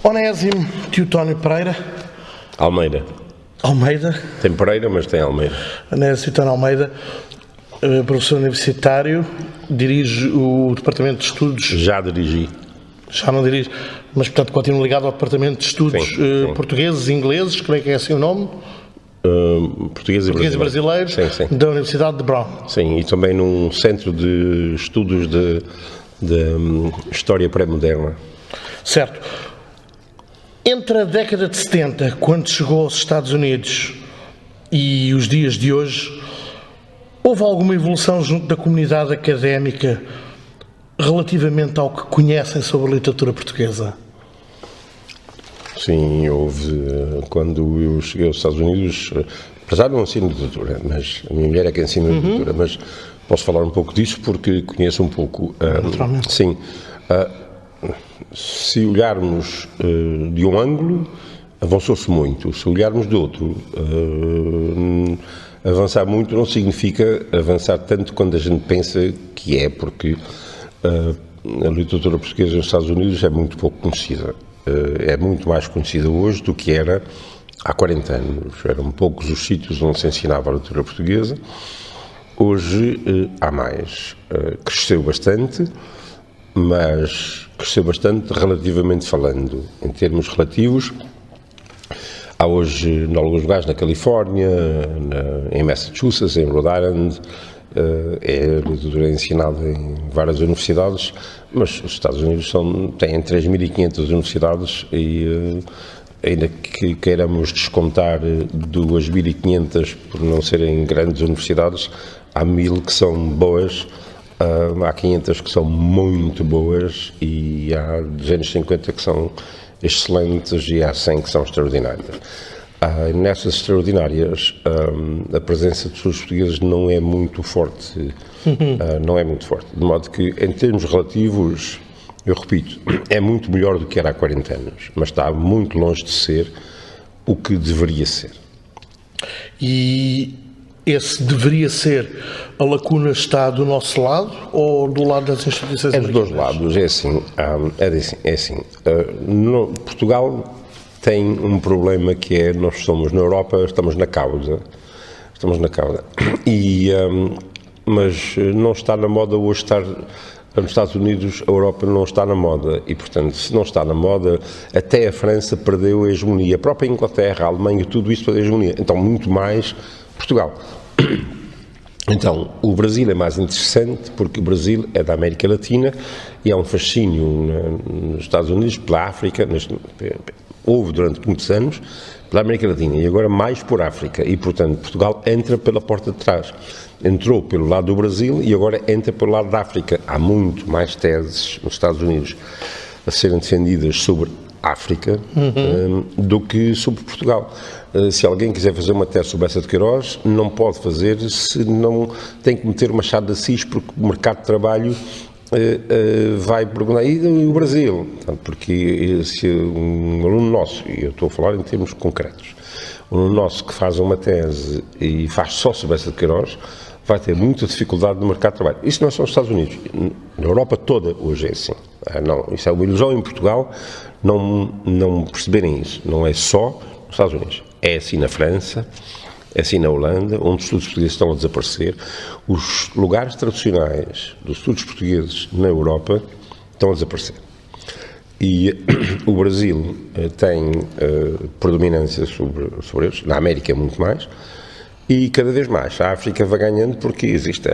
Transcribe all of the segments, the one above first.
Onésimo Teotónio Pereira. Almeida. Almeida. Tem Pereira, mas tem Almeida. Onésimo Teotónio Almeida, professor universitário, dirige o Departamento de Estudos. Já dirigi. Já não dirige, mas portanto continua ligado ao Departamento de Estudos sim. Portugueses e Ingleses, creio que é assim o nome. Português e brasileiros, sim. da Universidade de Brown. Sim, e também num centro de estudos de história pré-moderna. Certo. Entre a década de 70, quando chegou aos Estados Unidos, e os dias de hoje, houve alguma evolução junto da comunidade académica relativamente ao que conhecem sobre a literatura portuguesa? Sim, houve. Quando eu cheguei aos Estados Unidos, apesar de não ensino literatura, mas a minha mulher é que ensina literatura, mas posso falar um pouco disso porque conheço um pouco. Naturalmente. Sim. Se olharmos de um ângulo, avançou-se muito. Se olharmos de outro, avançar muito não significa avançar tanto quando a gente pensa que é, porque a literatura portuguesa nos Estados Unidos é muito pouco conhecida. É muito mais conhecida hoje do que era há 40 anos. Eram poucos os sítios onde se ensinava a literatura portuguesa. Hoje há mais. Cresceu bastante, mas cresceu bastante relativamente falando. Em termos relativos, há hoje, em alguns lugares, na Califórnia, em Massachusetts, em Rhode Island, a literatura ensinada em várias universidades, mas os Estados Unidos têm 3.500 universidades e ainda que queiramos descontar 2.500 por não serem grandes universidades, há 1.000 que são boas, há 500 que são muito boas e há 250 que são excelentes e há 100 que são extraordinárias. Nessas extraordinárias, a presença de estudos portugueses não é muito forte, de modo que, em termos relativos, eu repito, é muito melhor do que era há 40 anos, mas está muito longe de ser o que deveria ser. E esse deveria ser, a lacuna está do nosso lado ou do lado das instituições americanas? É dos dois lados, Portugal tem um problema que é, nós somos na Europa, estamos na cauda, mas não está na moda hoje estar nos Estados Unidos, a Europa não está na moda e, portanto, se não está na moda, até a França perdeu a hegemonia, a própria Inglaterra, a Alemanha, tudo isso perdeu a hegemonia, então muito mais Portugal. Então, o Brasil é mais interessante porque o Brasil é da América Latina e há um fascínio nos Estados Unidos pela África, houve durante muitos anos, pela América Latina e agora mais por África e, portanto, Portugal entra pela porta de trás. Entrou pelo lado do Brasil e agora entra pelo lado da África. Há muito mais teses nos Estados Unidos a serem defendidas sobre África do que sobre Portugal. Se alguém quiser fazer uma tese sobre Bessa de Queiroz, não pode fazer se não tem que meter uma chave de Assis, porque o mercado de trabalho vai perguntar, e o Brasil? Porque se um aluno nosso, e eu estou a falar em termos concretos, um aluno nosso que faz uma tese e faz só sobre Bessa de Queiroz, vai ter muita dificuldade no mercado de trabalho. Isso não é só nos Estados Unidos, na Europa toda hoje é assim. Não, isso é uma ilusão em Portugal não perceberem isso. Não é só nos Estados Unidos. É assim na França, é assim na Holanda, onde os estudos portugueses estão a desaparecer. Os lugares tradicionais dos estudos portugueses na Europa estão a desaparecer. E o Brasil tem predominância sobre eles, na América muito mais, e cada vez mais a África vai ganhando porque existe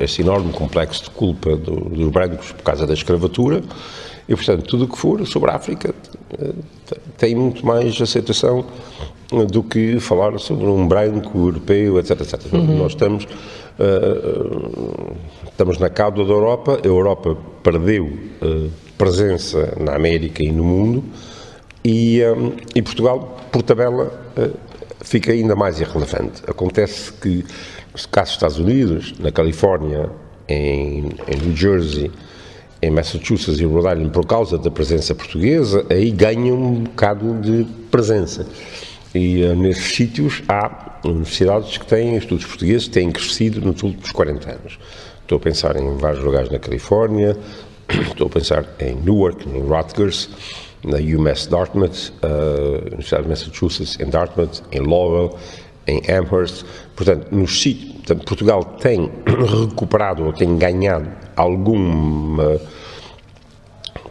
este enorme complexo de culpa dos brancos por causa da escravatura e, portanto, tudo o que for sobre a África tem muito mais aceitação do que falar sobre um branco europeu, etc. Nós estamos na cauda da Europa, a Europa perdeu presença na América e no mundo e Portugal, por tabela, fica ainda mais irrelevante. Acontece que, no caso dos Estados Unidos, na Califórnia, em New Jersey, em Massachusetts e Rhode Island, por causa da presença portuguesa, aí ganham um bocado de presença. E nesses sítios há universidades que têm estudos portugueses, que têm crescido nos últimos 40 anos. Estou a pensar em vários lugares na Califórnia, estou a pensar em Newark, em Rutgers, na UMass Dartmouth, Universidade de Massachusetts em Dartmouth, em Lowell, em Amherst. Portanto, Portugal tem recuperado ou tem ganhado alguma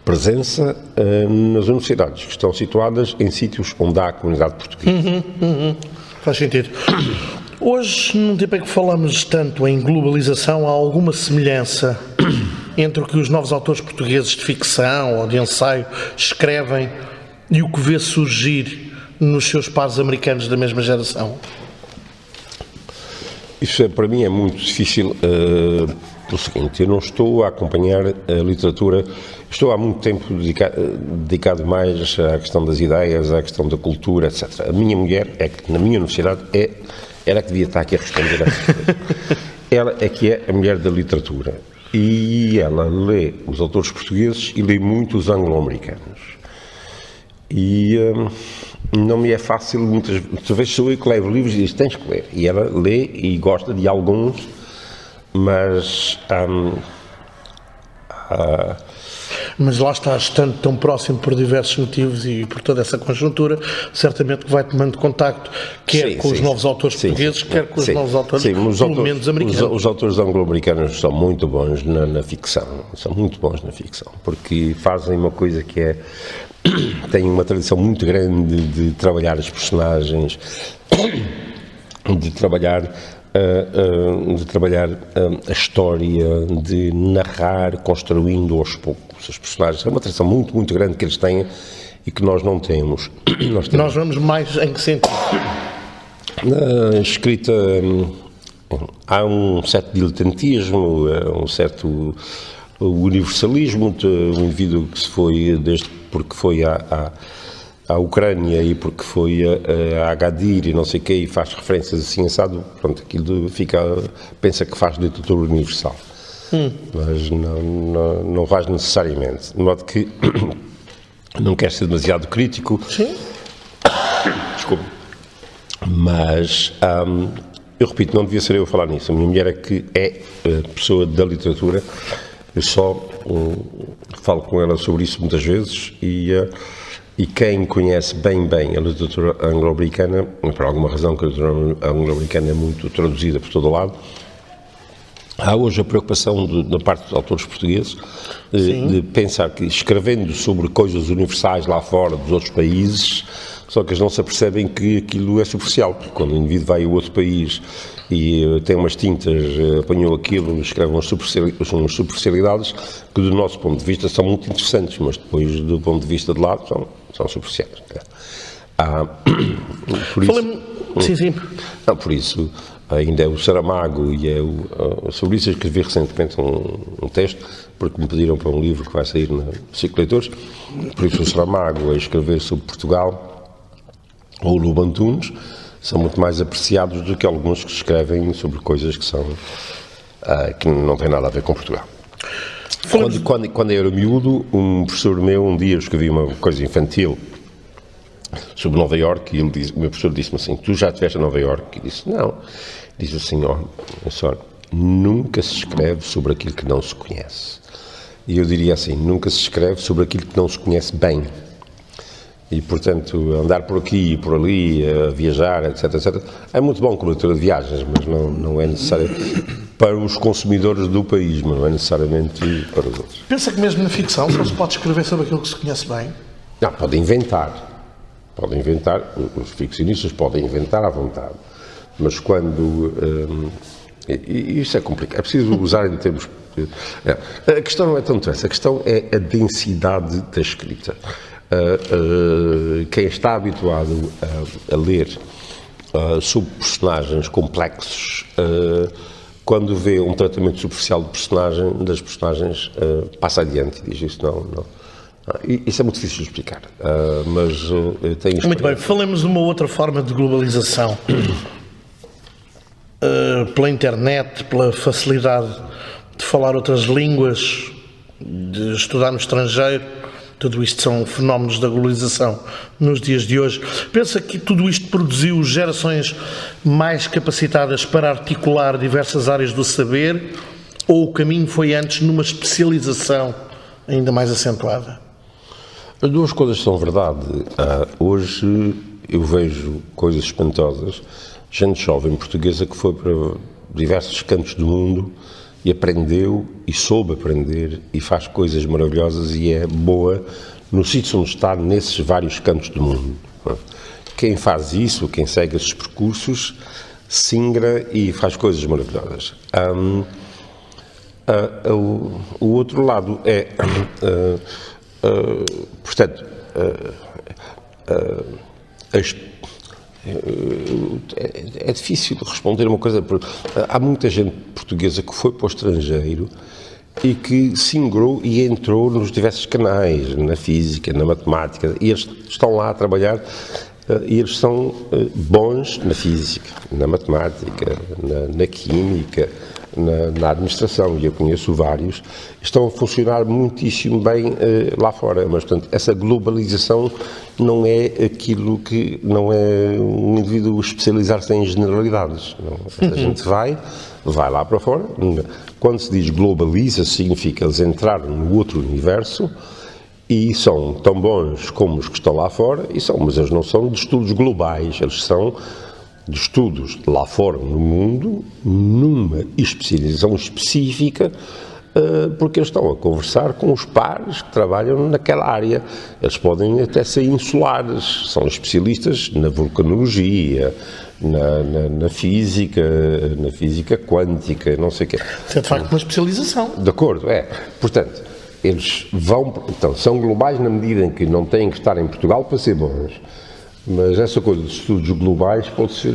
presença nas universidades que estão situadas em sítios onde há comunidade portuguesa. Faz sentido. Hoje, num tempo em que falamos tanto em globalização, há alguma semelhança entre o que os novos autores portugueses de ficção ou de ensaio escrevem e o que vê surgir nos seus pares americanos da mesma geração? Isso para mim é muito difícil, pelo seguinte: eu não estou a acompanhar a literatura, estou há muito tempo dedicado mais à questão das ideias, à questão da cultura, etc. A minha mulher, na minha universidade, era que devia estar aqui a responder a essas coisas. Ela é que é a mulher da literatura e ela lê os autores portugueses e lê muito os anglo-americanos. E não me é fácil, muitas vezes sou eu que levo livros e diz: tens que ler. E ela lê e gosta de alguns, mas Mas lá estás, estando tão próximo por diversos motivos e por toda essa conjuntura, certamente que vai tomando contacto, quer com os novos autores portugueses, quer com os novos autores, pelo menos americanos. Os autores anglo-americanos são muito bons na ficção, porque fazem uma coisa que é, têm uma tradição muito grande de trabalhar as personagens, de trabalhar a história, de narrar, construindo aos poucos as personagens. É uma tradição muito, muito grande que eles têm e que nós não temos. Nós vamos mais em que sentido? Na escrita há um certo diletantismo, um certo universalismo. Um indivíduo que se foi porque foi à Ucrânia e porque foi a Agadir e não sei o quê, e faz referências assim assado, pronto, aquilo pensa que faz literatura universal. Mas não faz necessariamente. De modo que não quer ser demasiado crítico. Sim. Desculpe. Mas, eu repito, não devia ser eu a falar nisso. A minha mulher é que é pessoa da literatura. Eu só falo com ela sobre isso muitas vezes e quem conhece bem a literatura anglo-americana, por alguma razão que a literatura anglo-americana é muito traduzida por todo o lado, há hoje a preocupação da parte dos autores portugueses de pensar que, escrevendo sobre coisas universais lá fora, dos outros países, só que eles não se apercebem que aquilo é superficial, porque quando o indivíduo vai a outro país e tem umas tintas, apanhou aquilo, escreve umas superficialidades que, do nosso ponto de vista, são muito interessantes, mas depois, do ponto de vista de lá, são superficiais. Por isso, sim. Não, por isso, ainda é o Saramago e sobre isso eu escrevi recentemente um texto, porque me pediram para um livro que vai sair na Ciclo de Leitores. Por isso o Saramago a escrever sobre Portugal ou o Lobo Antunes são muito mais apreciados do que alguns que escrevem sobre coisas que não têm nada a ver com Portugal. Quando eu era miúdo, um professor meu, um dia eu escrevi uma coisa infantil sobre Nova Iorque e o meu professor disse-me assim: tu já estiveste a Nova Iorque? E disse: não. Disse assim: nunca se escreve sobre aquilo que não se conhece. E eu diria assim: nunca se escreve sobre aquilo que não se conhece bem. E, portanto, andar por aqui e por ali, a viajar, etc, é muito bom como leitura de viagens, mas não é necessário para os consumidores do país, mas não é necessariamente para os outros. Pensa que mesmo na ficção só se pode escrever sobre aquilo que se conhece bem? Não, pode inventar, os ficcionistas podem inventar à vontade, mas quando... isso é complicado, é preciso usar em termos... A questão não é tanto essa, a questão é a densidade da escrita. Quem está habituado a ler sobre personagens complexos, quando vê um tratamento superficial das personagens, passa adiante e diz: isso não. Isso é muito difícil de explicar, mas eu tenho... Muito bem, falemos de uma outra forma de globalização. Pela internet, pela facilidade de falar outras línguas, de estudar no estrangeiro. Tudo isto são fenómenos da globalização nos dias de hoje. Pensa que tudo isto produziu gerações mais capacitadas para articular diversas áreas do saber, ou o caminho foi antes numa especialização ainda mais acentuada? As duas coisas são verdade. Hoje eu vejo coisas espantosas, gente jovem portuguesa que foi para diversos cantos do mundo e aprendeu e soube aprender e faz coisas maravilhosas e é boa no sítio onde está, nesses vários cantos do mundo. Quem faz isso, quem segue esses percursos, singra e faz coisas maravilhosas. O outro lado é, portanto, é difícil responder uma coisa, porque há muita gente portuguesa que foi para o estrangeiro e que singrou e entrou nos diversos canais, na física, na matemática, e eles estão lá a trabalhar e eles são bons na física, na matemática, na química, na administração, e eu conheço vários, estão a funcionar muitíssimo bem lá fora, mas, portanto, essa globalização não é aquilo que, não é um indivíduo especializar-se em generalidades, não. Essa gente vai lá para fora, quando se diz globaliza, significa eles entraram no outro universo, e são tão bons como os que estão lá fora, mas eles não são de estudos globais, eles são de estudos lá fora no mundo, numa especialização específica, porque eles estão a conversar com os pares que trabalham naquela área. Eles podem até ser insulares, são especialistas na vulcanologia, na física quântica, não sei o quê. Isso é de facto uma especialização. De acordo, Portanto, eles então, são globais na medida em que não têm que estar em Portugal para ser bons. Mas essa coisa de estudos globais pode ser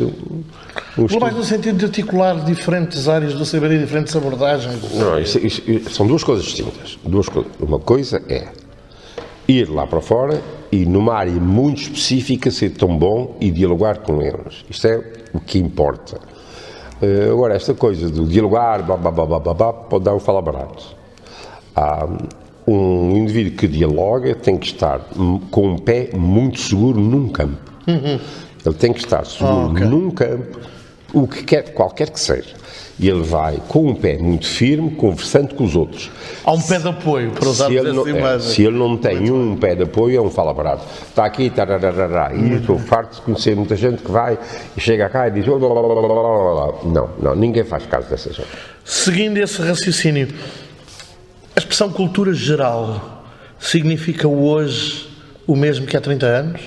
globais no sentido de articular diferentes áreas do saber e diferentes abordagens. Não, são duas coisas distintas. Uma coisa é ir lá para fora e numa área muito específica ser tão bom e dialogar com eles. Isto é o que importa. Agora, esta coisa do dialogar, pode dar um falar barato. Um indivíduo que dialoga tem que estar com um pé muito seguro num campo. Ele tem que estar seguro num campo, o que quer, qualquer que seja. E ele vai com um pé muito firme, conversando com os outros. Há um pé de apoio, para usar essa imagem. Se ele não tem um pé de apoio, é um fala barato. Está aqui, e eu estou farto de conhecer muita gente que vai e chega cá e diz não, ninguém faz caso dessa gente. Seguindo esse raciocínio, a expressão cultura geral significa hoje o mesmo que há 30 anos?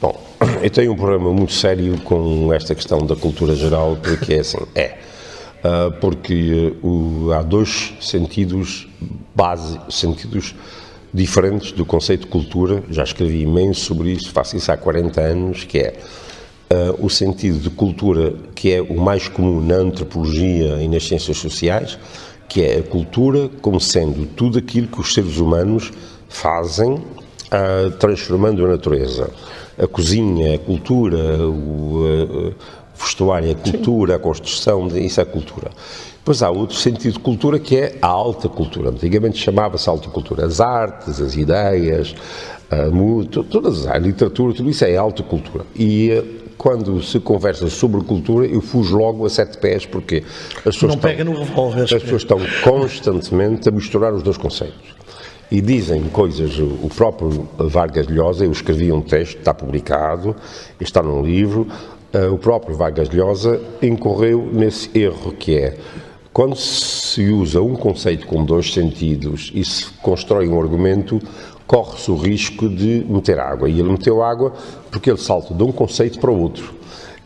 Bom, eu tenho um problema muito sério com esta questão da cultura geral, porque é assim, porque há dois sentidos diferentes do conceito de cultura. Já escrevi imenso sobre isso, faço isso há 40 anos, que é o sentido de cultura que é o mais comum na antropologia e nas ciências sociais, que é a cultura como sendo tudo aquilo que os seres humanos fazem, transformando a natureza. A cozinha, a cultura, o vestuário, a cultura, a construção, isso é cultura. Depois há outro sentido de cultura que é a alta cultura. Antigamente chamava-se alta cultura. As artes, as ideias, a literatura, tudo isso é alta cultura. E quando se conversa sobre cultura, eu fujo logo a 7 pés, porque as pessoas estão constantemente a misturar os dois conceitos. E dizem coisas, o próprio Vargas Llosa, eu escrevi um texto, está publicado, está num livro, o próprio Vargas Llosa incorreu nesse erro que é, quando se usa um conceito com dois sentidos e se constrói um argumento, corre-se o risco de meter água. E ele meteu água porque ele salta de um conceito para o outro.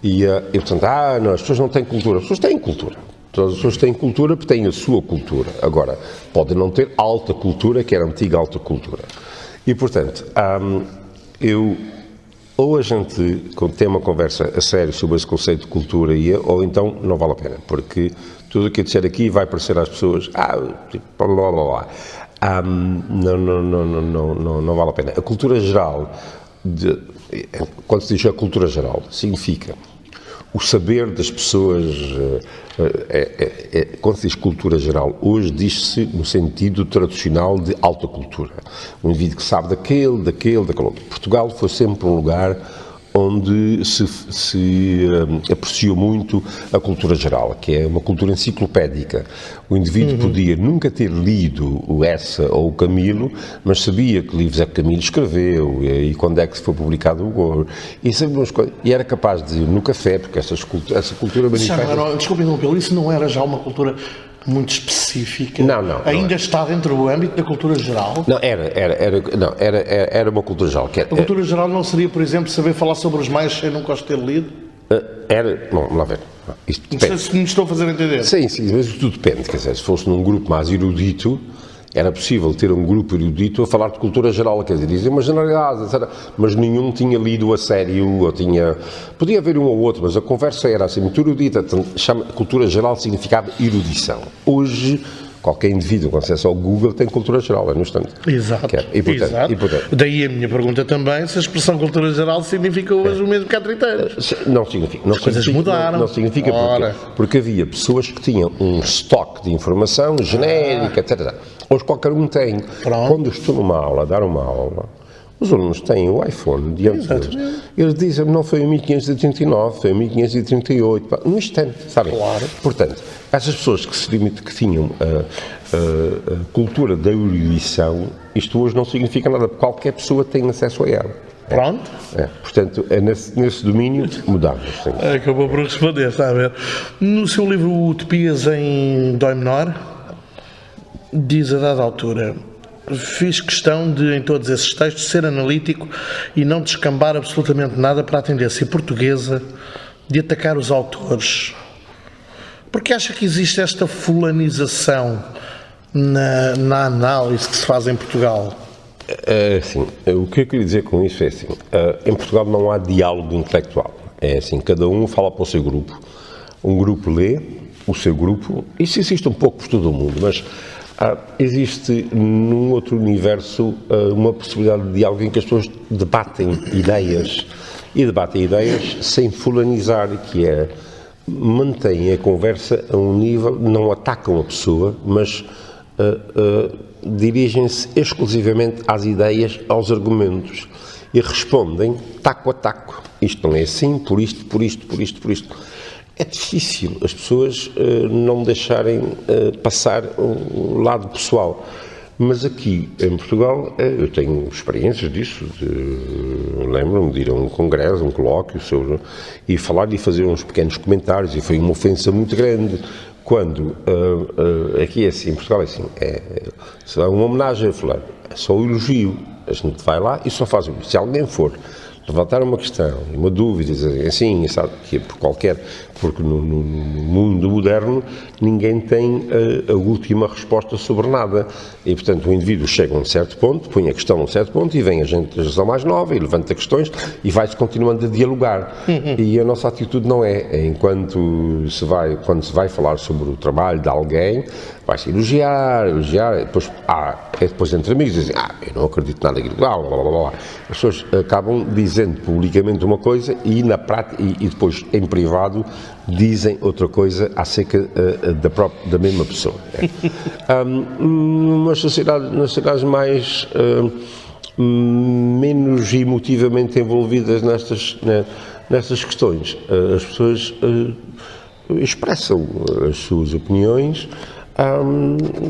E portanto, não, as pessoas não têm cultura. As pessoas têm cultura. Todas as pessoas têm cultura porque têm a sua cultura. Agora, podem não ter alta cultura, que era a antiga alta cultura. E, portanto, ou a gente tem uma conversa a sério sobre esse conceito de cultura, ou então não vale a pena, porque tudo o que eu disser aqui vai parecer às pessoas, blá, blá, blá. Não vale a pena. A cultura geral, quando se diz a cultura geral, significa o saber das pessoas. Quando se diz cultura geral, hoje diz-se no sentido tradicional de alta cultura. Um indivíduo que sabe daquele outro. Portugal foi sempre um lugar onde se apreciou muito a cultura geral, que é uma cultura enciclopédica. O indivíduo podia nunca ter lido o Essa ou o Camilo, mas sabia que livros é que Camilo escreveu e quando é que foi publicado o Golo. E era capaz de dizer no café, porque essa cultura manifesta... Desculpe interrompê-lo, isso não era já uma cultura muito específica? Não. Ainda está dentro do âmbito da cultura geral? Não, era uma cultura geral. A cultura geral não seria, por exemplo, saber falar sobre os maias sem nunca os ter lido? Bom, vamos lá ver. Isto não sei se me estou a fazer entender. Sim, mas tudo depende. Quer dizer, se fosse num grupo mais erudito, era possível ter um grupo erudito a falar de cultura geral, quer dizer, dizer uma generalidade, etc. Mas nenhum tinha lido a sério, ou tinha... Podia haver um ou outro, mas a conversa era assim, muito erudita. Cultura geral significava erudição. Hoje, qualquer indivíduo com acesso ao Google tem cultura geral, é no instante. Exato. E, portanto, daí a minha pergunta também, se a expressão cultura geral significa hoje o mesmo que há 30 anos. Não significa. As coisas mudaram. Não significa porque havia pessoas que tinham um estoque de informação genérica, etc. Hoje qualquer um tem. Pronto. Quando eu estou numa aula, a dar uma aula, os alunos têm o iPhone diante deles. Eles dizem, não foi em 1539, foi em 1538, no instante, sabem? Claro. Portanto, essas pessoas que tinham a cultura da erudição, isto hoje não significa nada, porque qualquer pessoa tem acesso a ela. Pronto. Portanto, nesse domínio mudamos. Acabou por responder, está a ver? No seu livro Utopias em Dó menor, diz a dada altura: fiz questão de, em todos esses textos, ser analítico e não descambar absolutamente nada para a tendência portuguesa de atacar os autores. Porque acha que existe esta fulanização na análise que se faz em Portugal? Assim, o que eu queria dizer com isso é assim, em Portugal não há diálogo intelectual. É assim, cada um fala para o seu grupo. Um grupo lê o seu grupo. Isso existe um pouco por todo o mundo, mas existe num outro universo uma possibilidade de diálogo em que as pessoas debatem ideias. E debatem ideias sem fulanizar, que é... mantêm a conversa a um nível, não atacam a pessoa, mas dirigem-se exclusivamente às ideias, aos argumentos, e respondem taco a taco. Isto não é assim, por isto. É difícil as pessoas não deixarem passar o lado pessoal. Mas aqui, em Portugal, eu tenho experiências disso. Lembro-me de ir a um congresso, um colóquio, e falar e fazer uns pequenos comentários, e foi uma ofensa muito grande. Quando, aqui é assim, em Portugal é assim, se dá uma homenagem a fulano, é só o elogio. A gente vai lá e só faz isso. Se alguém for levantar uma questão, uma dúvida, dizer assim, sabe, que é por qualquer, porque no mundo moderno ninguém tem a última resposta sobre nada. E, portanto, o indivíduo chega a um certo ponto, põe a questão a um certo ponto, e vem a geração mais nova e levanta questões e vai-se continuando a dialogar. E a nossa atitude não quando se vai falar sobre o trabalho de alguém, vai-se elogiar, depois entre amigos dizem, eu não acredito nada naquilo, blá, blá, blá, blá. As pessoas acabam dizendo publicamente uma coisa e na prática, e depois em privado dizem outra coisa acerca da mesma pessoa. Nas sociedades mais menos emotivamente envolvidas nestas questões, as pessoas expressam as suas opiniões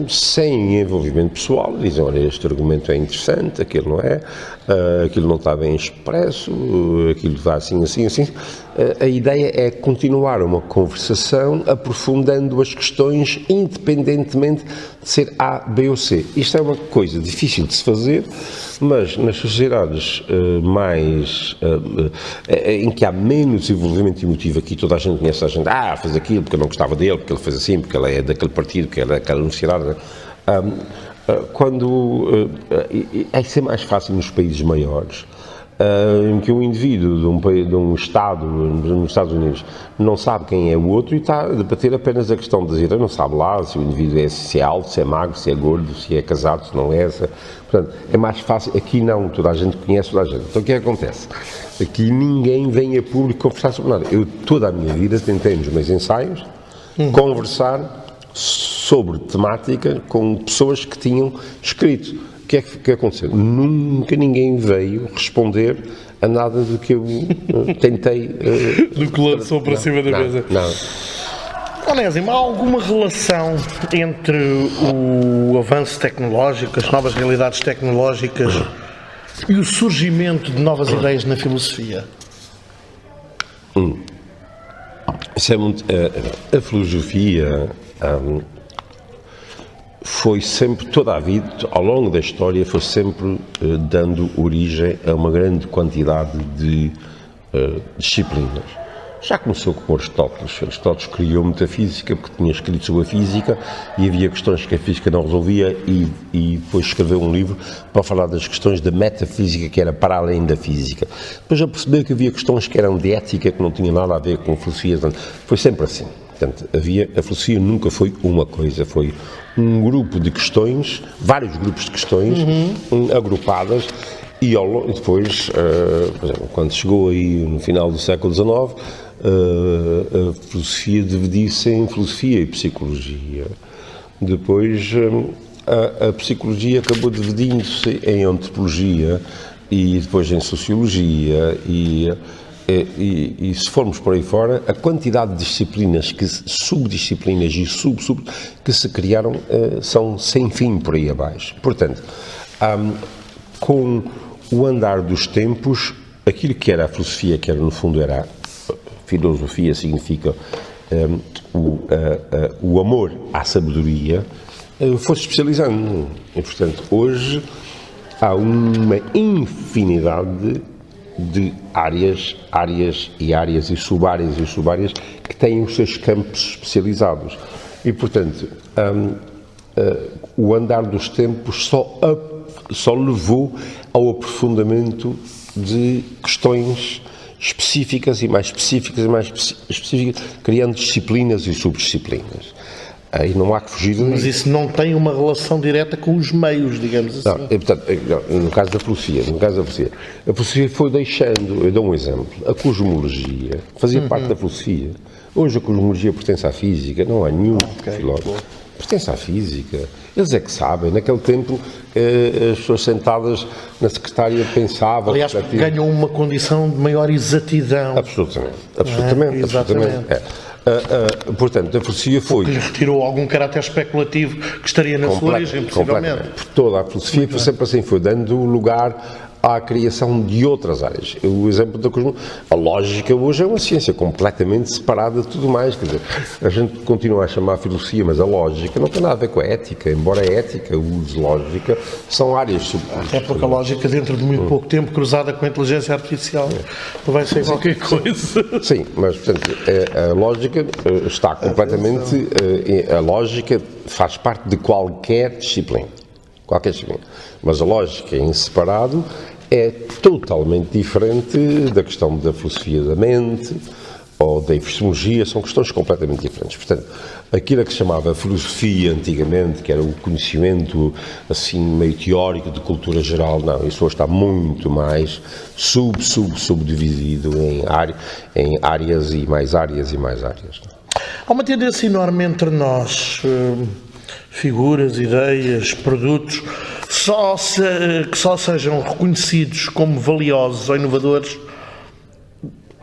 sem envolvimento pessoal, dizem, olha, este argumento é interessante, aquele não é, aquilo não está bem expresso, aquilo vai assim. A ideia é continuar uma conversação aprofundando as questões independentemente de ser A, B ou C. Isto é uma coisa difícil de se fazer, mas nas sociedades em que há menos envolvimento emotivo, aqui toda a gente conhece a gente, fez aquilo porque eu não gostava dele, porque ele fez assim, porque ele é daquele partido, porque ele é daquela universidade. É ser mais fácil nos países maiores, em que um indivíduo de um Estado, nos Estados Unidos, não sabe quem é o outro e está a debater apenas a questão de dizer, não sabe lá se o indivíduo se é alto, se é magro, se é gordo, se é casado, se não é. Portanto, é mais fácil. Aqui não, toda a gente conhece toda a gente. Então o que é que acontece? Aqui ninguém vem a público conversar sobre nada. Eu toda a minha vida tentei nos meus ensaios conversar sobre temática com pessoas que tinham escrito, que é que aconteceu? Nunca ninguém veio responder a nada do que eu tentei... Do que lançou para cima da mesa. Não. Onésimo, há alguma relação entre o avanço tecnológico, as novas realidades tecnológicas e o surgimento de novas ideias na filosofia? Isso é muito, a filosofia foi sempre, toda a vida, ao longo da história, foi sempre dando origem a uma grande quantidade de disciplinas. Já começou com Aristóteles. Aristóteles criou metafísica porque tinha escrito sobre a física e havia questões que a física não resolvia e depois escreveu um livro para falar das questões da metafísica, que era para além da física. Depois já percebeu que havia questões que eram de ética, que não tinham nada a ver com a filosofia. Foi sempre assim. Portanto, a filosofia nunca foi uma coisa, foi um grupo de questões, vários grupos de questões agrupadas. E depois, por exemplo, quando chegou aí no final do século XIX, a filosofia dividiu-se em filosofia e psicologia. Depois, a psicologia acabou dividindo-se em antropologia e depois em sociologia e se formos por aí fora, a quantidade de disciplinas, subdisciplinas e que se criaram são sem fim por aí abaixo. Portanto, com o andar dos tempos, aquilo que era a filosofia, que era no fundo era filosofia, significa o amor à sabedoria, foi-se especializando. E, portanto, hoje há uma infinidade de áreas e subáreas que têm os seus campos especializados. E, portanto, o andar dos tempos só levou ao aprofundamento de questões específicas e mais específicas, criando disciplinas e subdisciplinas. Aí não há que fugir daí. Mas isso não tem uma relação direta com os meios, digamos assim. Não, portanto, no caso da filosofia, a filosofia foi deixando, eu dou um exemplo, a cosmologia fazia parte da filosofia. Hoje a cosmologia pertence à física, não há nenhum filósofo. Pertence à física. Eles é que sabem. Naquele tempo, as pessoas sentadas na secretária pensavam... Aliás, ganham uma condição de maior exatidão. Absolutamente. Portanto, a filosofia foi... Que lhe retirou algum caráter especulativo que estaria na sua origem, possivelmente. Toda a filosofia foi sempre assim, foi dando lugar à criação de outras áreas. O exemplo da cosmologia, a lógica hoje é uma ciência completamente separada de tudo mais, quer dizer, a gente continua a chamar a filosofia, mas a lógica não tem nada a ver com a ética, embora a ética, o uso de lógica, são áreas... É porque a lógica, dentro de muito pouco tempo, cruzada com a inteligência artificial, vai ser qualquer coisa. Sim, mas, portanto, a lógica está completamente... A lógica faz parte de qualquer disciplina. Mas a lógica em separado é totalmente diferente da questão da filosofia da mente ou da epistemologia, são questões completamente diferentes. Portanto, aquilo que se chamava filosofia antigamente, que era o conhecimento assim meio teórico de cultura geral, não, isso hoje está muito mais subdividido em áreas e mais áreas. Há uma tendência enorme entre nós, figuras, ideias, produtos, que só sejam reconhecidos como valiosos ou inovadores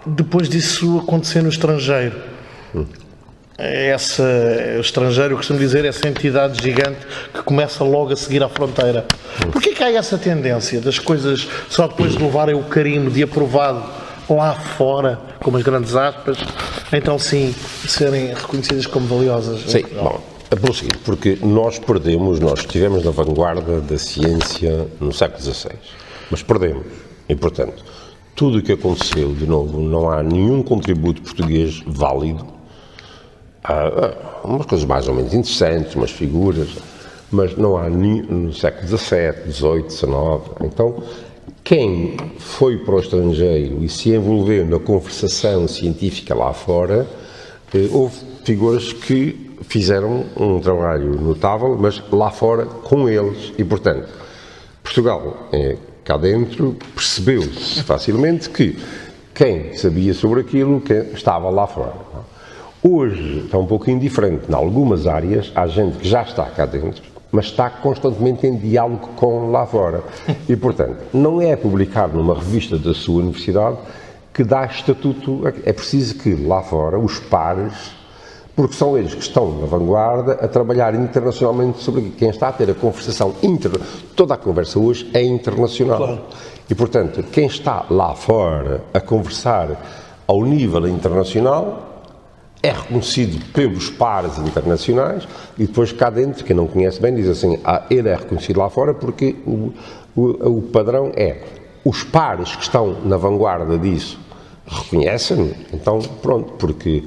depois disso acontecer no estrangeiro. O estrangeiro, eu costumo dizer, essa entidade gigante que começa logo a seguir à fronteira. Porquê que há essa tendência das coisas só depois de levarem o carimbo de aprovado lá fora, com as grandes aspas, então sim, serem reconhecidas como valiosas? Sim, bom. É pelo seguinte, porque nós estivemos na vanguarda da ciência no século XVI, mas perdemos, e portanto, tudo o que aconteceu, de novo, não há nenhum contributo português válido, há umas coisas mais ou menos interessantes, umas figuras, mas não há no século XVII, XVIII, XIX, então, quem foi para o estrangeiro e se envolveu na conversação científica lá fora, houve figuras que fizeram um trabalho notável, mas lá fora com eles. E, portanto, Portugal, cá dentro, percebeu-se facilmente que quem sabia sobre aquilo estava lá fora. Hoje está um pouquinho diferente. Em algumas áreas, há gente que já está cá dentro mas está constantemente em diálogo com lá fora. E, portanto, não é publicado numa revista da sua universidade que dá estatuto. É preciso que lá fora os pares, porque são eles que estão na vanguarda a trabalhar internacionalmente sobre quem está a ter a conversação toda a conversa hoje é internacional. Claro. E, portanto, quem está lá fora a conversar ao nível internacional é reconhecido pelos pares internacionais e depois cá dentro, quem não conhece bem, diz assim, ele é reconhecido lá fora porque o padrão é os pares que estão na vanguarda disso reconhecem, então pronto, porque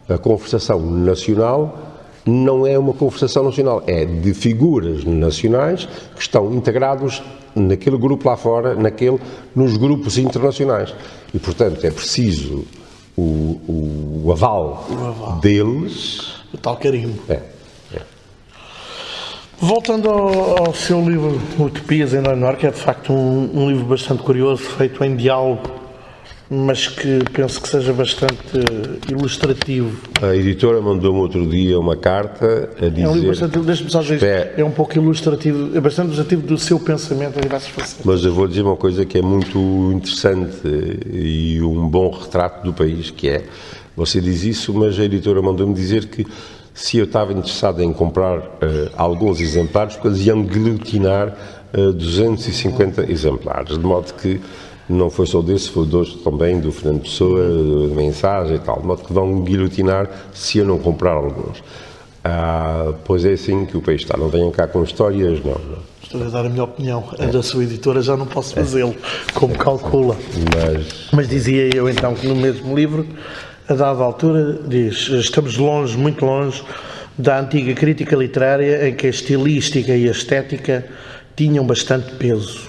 a conversação nacional não é uma conversação nacional, é de figuras nacionais que estão integrados naquele grupo lá fora, nos grupos internacionais. E, portanto, é preciso o aval deles. O tal carimbo. Voltando ao seu livro Utopias em Menor, que é de facto um livro bastante curioso, feito em diálogo, mas que penso que seja bastante ilustrativo. A editora mandou-me outro dia uma carta a dizer... É um livro bastante, deixa-me só dizer, é um pouco ilustrativo, é bastante ilustrativo do seu pensamento em diversas facetas. Mas eu vou dizer uma coisa que é muito interessante e um bom retrato do país, que é, você diz isso, mas a editora mandou-me dizer que se eu estava interessado em comprar alguns exemplares, porque eles iam guilhotinar 250 exemplares, de modo que não foi só desse, foi de hoje também, do Fernando Pessoa, de mensagem e tal, de modo que vão guilhotinar se eu não comprar alguns. Pois é assim que o país está, não venham cá com histórias, não. Estou a dar a minha opinião, a da sua editora já não posso fazê-lo, como calcula. Mas dizia eu então que no mesmo livro, a dada altura, diz, estamos longe, muito longe, da antiga crítica literária em que a estilística e a estética tinham bastante peso.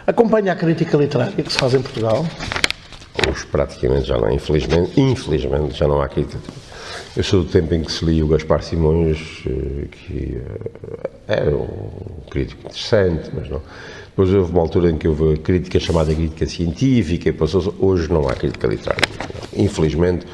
Acompanha a crítica literária que se faz em Portugal? Hoje praticamente já não, infelizmente já não há crítica. Eu sou do tempo em que se lia o Gaspar Simões, que era um crítico interessante, mas não. Depois houve uma altura em que houve a crítica chamada crítica científica, e passou. Hoje não há crítica literária. Infelizmente,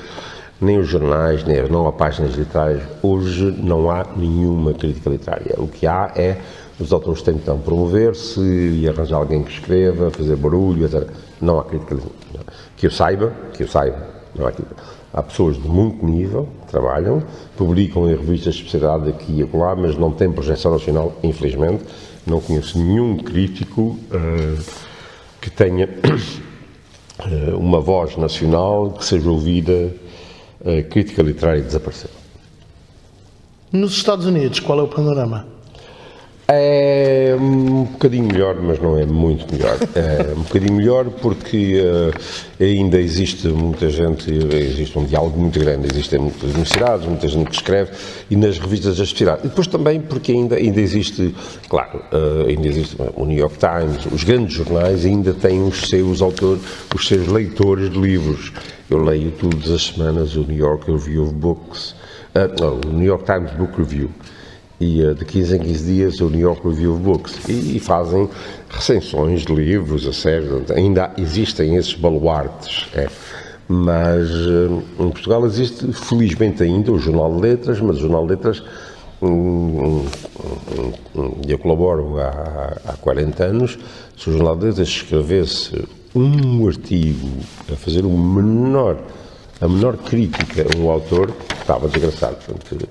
nem os jornais, não há páginas literárias, hoje não há nenhuma crítica literária. O que há é os autores tentam promover-se e arranjar alguém que escreva, fazer barulho, etc. Não há crítica literária. Que eu saiba, não há crítica. Há pessoas de muito nível que trabalham, publicam em revistas de especialidade aqui e acolá, mas não têm projeção nacional, infelizmente. Não conheço nenhum crítico que tenha uma voz nacional que seja ouvida. A crítica literária desapareceu. Nos Estados Unidos, qual é o panorama? É um bocadinho melhor, mas não é muito melhor. É um bocadinho melhor porque ainda existe muita gente, existe um diálogo muito grande, existem muitas universidades, muita gente que escreve, e nas revistas da especialidade. E depois também porque ainda existe, claro, ainda existe o New York Times, os grandes jornais ainda têm os seus autores, os seus leitores de livros. Eu leio todas as semanas o New York Review of Books, o New York Times Book Review. E de 15 em 15 dias o New York Review of Books, e fazem recensões de livros, a sério, ainda existem esses baluartes, mas em Portugal existe, felizmente ainda, o Jornal de Letras, mas o Jornal de Letras, eu colaboro há 40 anos, se o Jornal de Letras escrevesse um artigo a fazer a menor crítica a um autor, estava desgraçado. Portanto,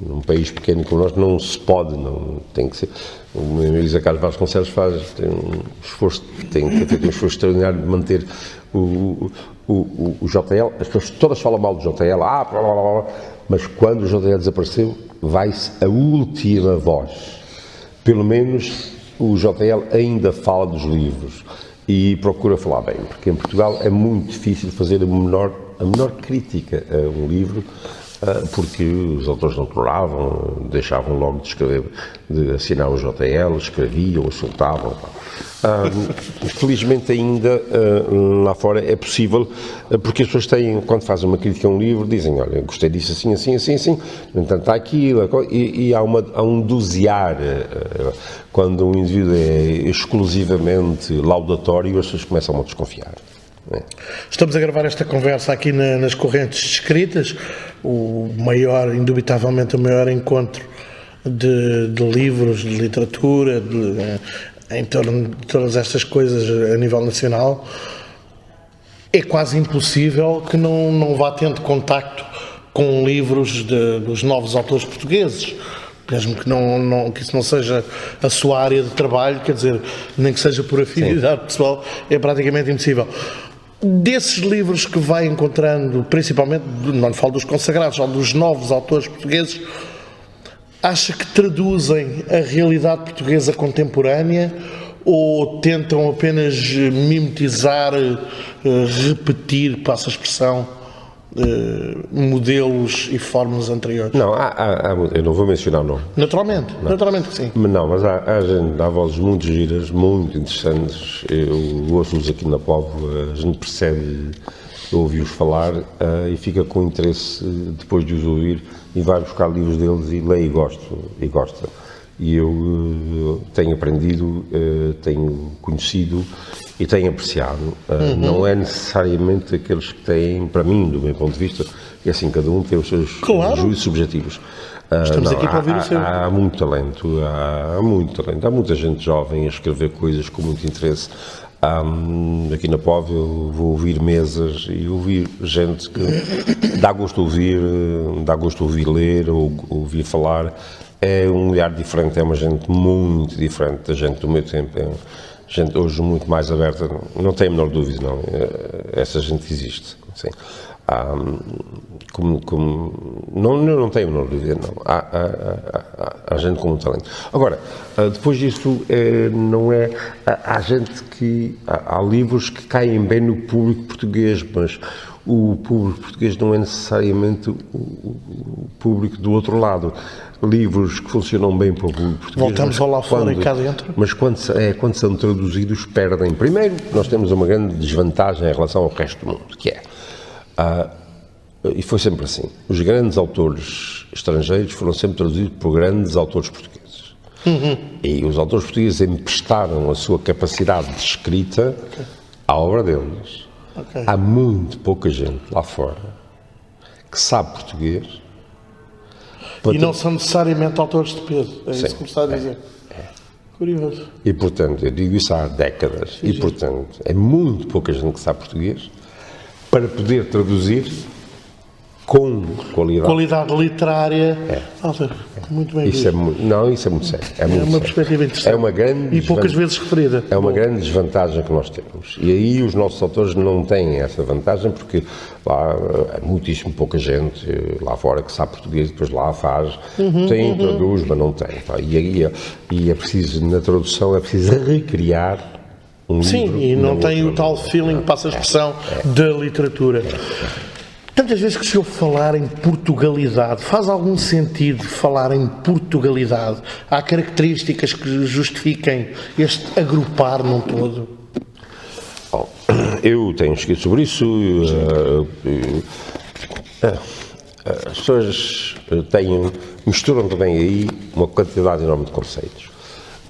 num país pequeno como nós não se pode, não tem que ser. O meu amigo José Carlos Vasconcelos tem que ter um esforço extraordinário de manter o JL. As pessoas todas falam mal do JL, blá, blá, blá, mas quando o JL desapareceu, vai-se a última voz. Pelo menos o JL ainda fala dos livros e procura falar bem, porque em Portugal é muito difícil fazer a menor crítica a um livro, porque os autores não toleravam, deixavam logo de escrever, de assinar o JL, escreviam, soltavam. Felizmente ainda lá fora é possível, porque as pessoas têm, quando fazem uma crítica a um livro, dizem, olha, gostei disso assim, assim, assim, assim, no entanto está aquilo, e há um dosear. Quando um indivíduo é exclusivamente laudatório, as pessoas começam a desconfiar. Estamos a gravar esta conversa aqui nas correntes escritas, indubitavelmente o maior encontro de livros, de literatura, em torno de todas estas coisas a nível nacional, é quase impossível que não vá tendo contacto com livros dos novos autores portugueses, mesmo que isso não seja a sua área de trabalho, quer dizer, nem que seja por afinidade pessoal, é praticamente impossível. Desses livros que vai encontrando, principalmente, não lhe falo dos consagrados, ou dos novos autores portugueses, acha que traduzem a realidade portuguesa contemporânea ou tentam apenas mimetizar, repetir, passa a expressão, modelos e fórmulas anteriores? Não, eu não vou mencionar o nome. Naturalmente que sim. Não, mas há vozes muito giras, muito interessantes. Eu ouço-os aqui na Póvoa, a gente percebe, ouvi-os falar e fica com interesse depois de os ouvir e vai buscar livros deles e lê e gosta. E eu tenho aprendido, tenho conhecido e tenho apreciado. Não é necessariamente aqueles que têm, para mim, do meu ponto de vista, e assim, cada um tem os seus juízos subjetivos. Estamos aqui para ouvir o seu. Há muito talento, há muita gente jovem a escrever coisas com muito interesse. Aqui na Póvoa eu vou ouvir mesas e ouvir gente que dá gosto de ouvir, dá gosto de ouvir ler ou ouvir falar. É um olhar diferente, é uma gente muito diferente da gente do meu tempo, é gente hoje muito mais aberta, não tenho a menor dúvida, não, essa gente existe, sim. Não tenho a menor dúvida, não, há gente com muito talento. Agora, depois disso, não é, há gente que, há livros que caem bem no público português, mas o público português não é necessariamente o público do outro lado. Livros que funcionam bem para o público português. Voltamos ao lá fora e cá dentro. Mas quando são traduzidos, perdem. Primeiro, nós temos uma grande desvantagem em relação ao resto do mundo, que é, e foi sempre assim, os grandes autores estrangeiros foram sempre traduzidos por grandes autores portugueses. E os autores portugueses emprestaram a sua capacidade de escrita à obra deles. Há muito pouca gente lá fora que sabe português. E não são necessariamente autores de peso, é isso que me está a dizer. Curioso. E, portanto, eu digo isso há décadas, e, portanto, é muito pouca gente que sabe português para poder traduzir com qualidade. Qualidade literária. Muito bem visto. Isso é muito sério. É uma perspectiva interessante. É uma grande e poucas vezes referida. É uma grande desvantagem que nós temos. E aí os nossos autores não têm essa vantagem porque lá há muitíssimo pouca gente lá fora que sabe português, depois lá faz, traduz, mas não tem. E é preciso, na tradução, é preciso recriar um livro. Sim, e não tem o tal feeling, passa a expressão, da literatura. Tantas vezes que se ouve falar em Portugalidade, faz algum sentido falar em Portugalidade? Há características que justifiquem este agrupar num todo? Eu tenho escrito sobre isso. As pessoas misturam também aí uma quantidade enorme de conceitos.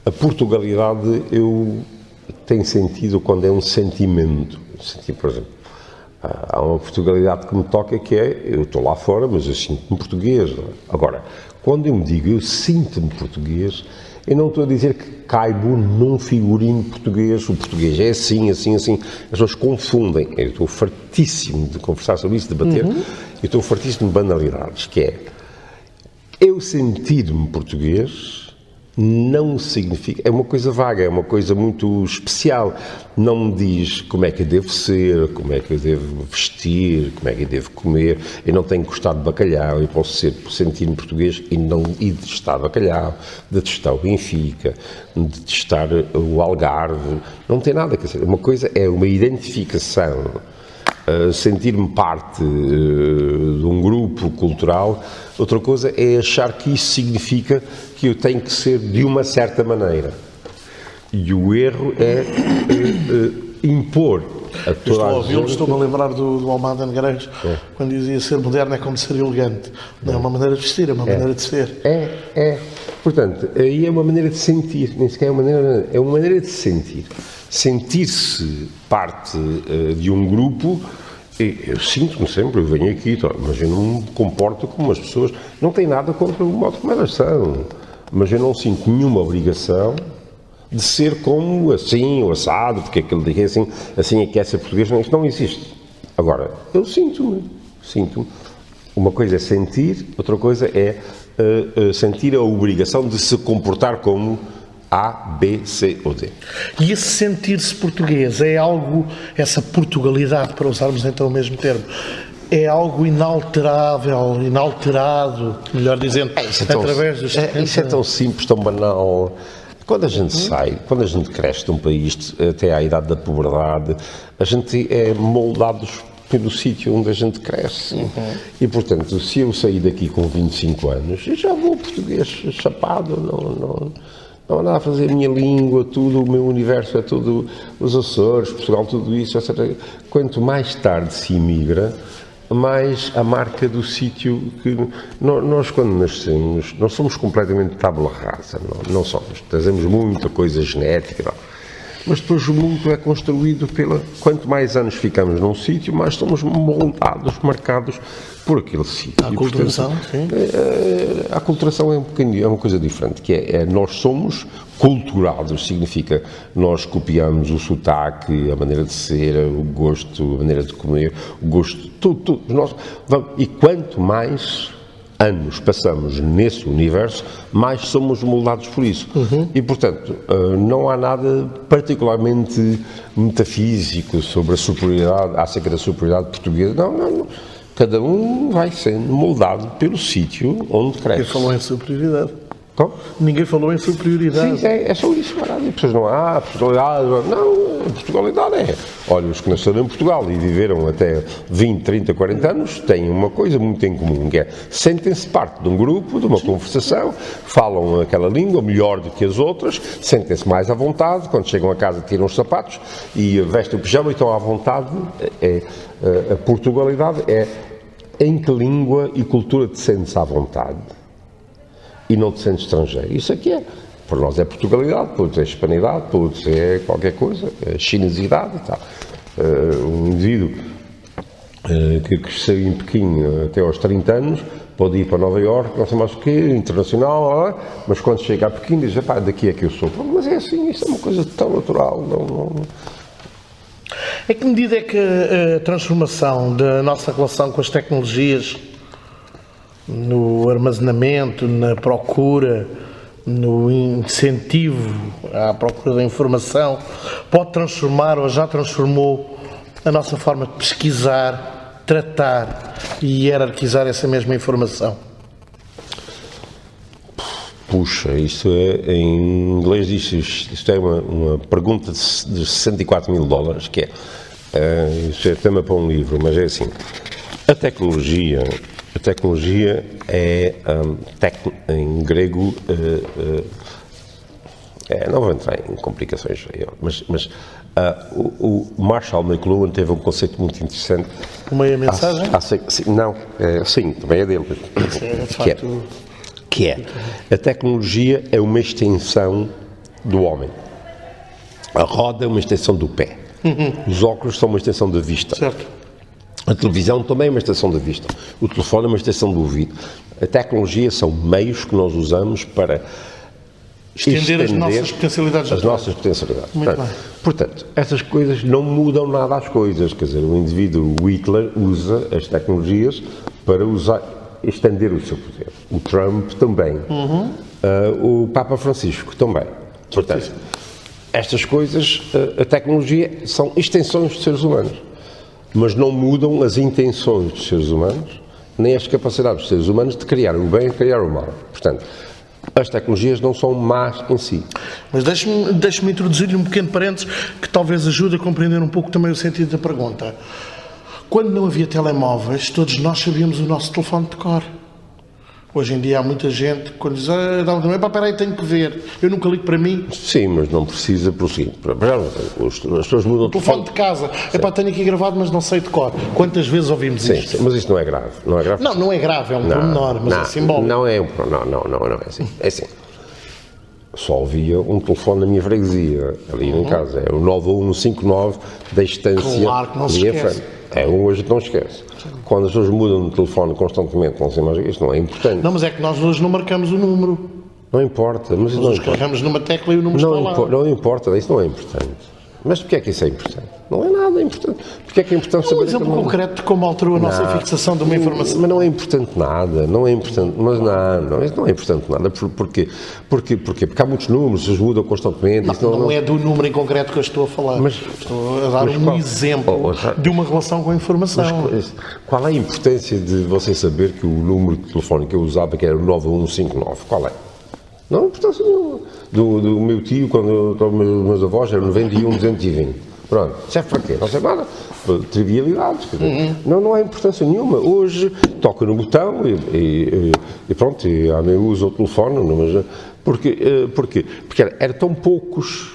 A Portugalidade eu tenho sentido quando é um sentimento. Por exemplo, há uma Portugalidade que me toca que é, eu estou lá fora, mas eu sinto-me português. Não é? Agora, quando eu me digo eu sinto-me português, eu não estou a dizer que caibo num figurino português, o português é assim, assim, assim. As pessoas confundem. Eu estou fartíssimo de conversar sobre isso, de debater, eu estou fartíssimo de banalidades, que é, eu sentir-me português não significa, é uma coisa vaga, é uma coisa muito especial, não me diz como é que eu devo ser, como é que eu devo vestir, como é que eu devo comer, eu não tenho que gostar de bacalhau, eu posso sentir-me português e detestar bacalhau, detestar o Benfica, detestar o Algarve, não tem nada a ver, uma coisa é uma identificação, sentir-me parte de um grupo cultural, outra coisa é achar que isso significa que eu tenho que ser de uma certa maneira. E o erro é impor a toda a gente... Estou-me a lembrar do Almada Negreiros, quando dizia ser moderno é como ser elegante. Não é uma maneira de vestir, é uma maneira de ser. Portanto, aí é uma maneira de sentir, nem sequer é uma maneira de sentir. Sentir-se parte de um grupo, eu sinto-me sempre, eu venho aqui, mas eu não me comporto como as pessoas, não tem nada contra o modo como elas são. mas eu não sinto nenhuma obrigação de ser como assim, ou assado, porque aquele dia assim é que é ser português, não, isso não existe. Agora, eu sinto-me. Uma coisa é sentir, outra coisa é sentir a obrigação de se comportar como A, B, C ou D. E esse sentir-se português é algo, essa Portugalidade, para usarmos então o mesmo termo, é algo inalterável, inalterado, melhor dizendo, através dos 70 Isso é tão simples, tão banal. Quando a gente sai, quando a gente cresce de um país até à idade da puberdade, a gente é moldados pelo sítio onde a gente cresce. E, portanto, se eu sair daqui com 25 anos, eu já vou português chapado, não há nada a fazer a minha língua, tudo, o meu universo é tudo os Açores, Portugal, tudo isso, etc. Quanto mais tarde se imigra, mais a marca do sítio que nós quando nascemos, nós somos completamente tábula rasa, não somos, trazemos muita coisa genética, não. Mas depois o mundo é construído quanto mais anos ficamos num sítio, mais somos moldados, marcados por aquele sítio. A aculturação, sim. A aculturação é uma coisa diferente, que é nós somos culturados, significa nós copiamos o sotaque, a maneira de ser, o gosto, a maneira de comer, o gosto, tudo. E quanto mais anos passamos nesse universo, mais somos moldados por isso. E, portanto, não há nada particularmente metafísico sobre a superioridade, acerca da superioridade portuguesa. Não. Cada um vai sendo moldado pelo sítio onde cresce. Ninguém falou em superioridade. Como? Ninguém falou em superioridade. Sim, é só isso, caralho. As pessoas Portugalidade. Não, a Portugalidade é. Olha, os que nasceram em Portugal e viveram até 20, 30, 40 anos têm uma coisa muito em comum, que é sentem-se parte de um grupo, de uma conversação, falam aquela língua melhor do que as outras, sentem-se mais à vontade, quando chegam a casa tiram os sapatos e vestem o pijama e estão à vontade. A Portugalidade é em que língua e cultura te sentes à vontade e não te sentes estrangeiro. Isso aqui é. Para nós é Portugalidade, para outros é Hispanidade, para outros é qualquer coisa, é chinesidade e tal. Um indivíduo que cresceu em Pequim até aos 30 anos pode ir para Nova Iorque, não sei mais o quê, internacional, mas quando chega a Pequim diz, pá, daqui é que eu sou. Mas é assim, isso é uma coisa tão natural. Em que medida é que a transformação da nossa relação com as tecnologias, no armazenamento, na procura, no incentivo à procura da informação, pode transformar ou já transformou a nossa forma de pesquisar, tratar e hierarquizar essa mesma informação? Puxa, isso é, em inglês diz isto é uma pergunta de $64.000, que isso é tema para um livro, mas é assim, a tecnologia é, em grego, não vou entrar em complicações, mas o Marshall McLuhan teve um conceito muito interessante. Uma mensagem? Sim, também é dele. De facto... Que é, a tecnologia é uma extensão do homem. A roda é uma extensão do pé. Os óculos são uma extensão da vista. Certo. A televisão também é uma extensão da vista. O telefone é uma extensão do ouvido. A tecnologia são meios que nós usamos para estender as nossas potencialidades. As nossas potencialidades. Muito bem. Portanto, essas coisas não mudam nada às coisas. Quer dizer, o indivíduo, o Hitler, usa as tecnologias para estender o seu poder. O Trump também. O Papa Francisco também. Portanto, estas coisas, a tecnologia são extensões dos seres humanos, mas não mudam as intenções dos seres humanos, nem as capacidades dos seres humanos de criar o bem e criar o mal. Portanto, as tecnologias não são más em si. Mas deixe-me introduzir-lhe um pequeno parênteses que talvez ajude a compreender um pouco também o sentido da pergunta. Quando não havia telemóveis, todos nós sabíamos o nosso telefone de cor. Hoje em dia há muita gente que quando diz, espera aí, tenho que ver, eu nunca ligo para mim. Sim, mas não precisa prosseguir. As pessoas mudam o telefone de casa, tenho aqui gravado, mas não sei de cor. Quantas vezes ouvimos isto? Sim, mas isto não é grave. Não é grave? Não é grave, é um pormenor, mas é simbólico. Não é assim. É assim. Só havia um telefone na minha freguesia, ali em casa. É o 9159 da Estância. Claro que não se esquece. Hoje não esquece. Quando as pessoas mudam de telefone constantemente, não sei mais, isto não é importante. Não, mas é que nós hoje não marcamos o número. Não importa. Mas isso não Nós importa. carregamos numa tecla e o número está lá. Não importa, isso não é importante. Mas porquê é que isso é importante? Não é nada importante. Porquê é que é importante saber... Um exemplo concreto de como alterou a nossa fixação de uma informação. Mas não é importante nada, não é importante, mas não, isso não é importante nada. Porquê? Porque há muitos números, eles mudam constantemente. Não é do número em concreto que eu estou a falar. Estou a dar um exemplo de uma relação com a informação. Qual é a importância de você saber que o número de telefone que eu usava, que era o 9159, qual é? Não há importância nenhuma. Do meu tio, quando meus avós, eram 91-220. Pronto, serve para quê? Não sei nada. Trivialidades. Quer dizer, não há importância nenhuma. Hoje toca no botão e pronto, e eu uso o telefone. Mas, porquê? Porque era tão poucos.